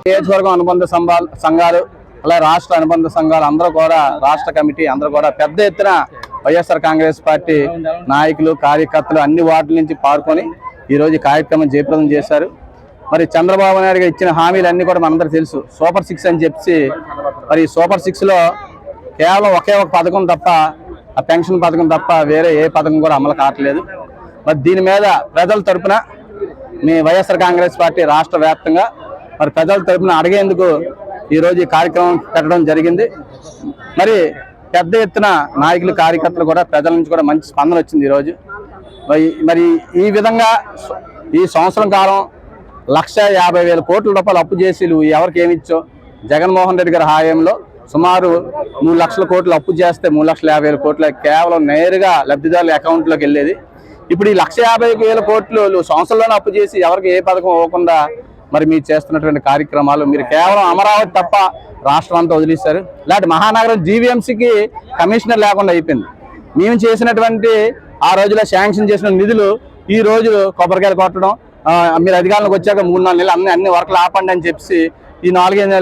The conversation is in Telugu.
నియోజకవర్గం అనుబంధ సంఘాలు అలా రాష్ట్ర అనుబంధ సంఘాలు అందరూ కూడా రాష్ట్ర కమిటీ అందరూ కూడా పెద్ద ఎత్తున వైఎస్ఆర్ కాంగ్రెస్ పార్టీ నాయకులు కార్యకర్తలు అన్ని వార్డుల నుంచి పాల్గొని ఈరోజు కార్యక్రమం జయప్రదం చేశారు. మరి చంద్రబాబు నాయుడు గారు ఇచ్చిన హామీలన్నీ కూడా మనందరూ తెలుసు. సూపర్ 6 అని చెప్పి మరి సూపర్ 6లో కేవలం ఒకే ఒక పథకం తప్ప, ఆ పెన్షన్ పథకం తప్ప వేరే ఏ పథకం కూడా అమలు కావట్లేదు. మరి దీని మీద ప్రజల తరపున మీ వైఎస్ఆర్ కాంగ్రెస్ పార్టీ రాష్ట్ర వ్యాప్తంగా మరి ప్రజల తరపున అడిగేందుకు ఈరోజు ఈ కార్యక్రమం పెట్టడం జరిగింది. మరి పెద్ద ఎత్తున నాయకులు కార్యకర్తలు కూడా ప్రజల నుంచి కూడా మంచి స్పందన వచ్చింది. ఈరోజు మరి ఈ విధంగా ఈ సంవత్సరం కాలం 1,50,000 కోట్ల రూపాయలు అప్పు చేసి నువ్వు ఎవరికి ఏమిచ్చో, జగన్మోహన్ రెడ్డి గారి హాయంలో సుమారు 3 లక్షల కోట్లు అప్పు చేస్తే 3,50,000 కోట్ల కేవలం నేరుగా లబ్ధిదారుల అకౌంట్లోకి వెళ్ళేది. ఇప్పుడు ఈ 1,50,000 కోట్లు సంవత్సరంలోనే అప్పు చేసి ఎవరికి ఏ పథకం ఇవ్వకుండా మరి మీరు చేస్తున్నటువంటి కార్యక్రమాలు మీరు కేవలం అమరావతి తప్ప రాష్ట్రం అంతా వదిలేశారు. ఇలాంటి మహానగరం జీవీఎంసీకి కమిషనర్ లేకుండా అయిపోయింది. మేము చేసినటువంటి ఆ రోజులో శాంక్షన్ చేసిన నిధులు ఈ రోజు కొబ్బరికాయలు కొట్టడం, మీరు అధికారంలోకి వచ్చాక 3-4 నెలలు అన్ని వర్క్లు ఆపండి అని చెప్పి ఈ 4-5 నెలలు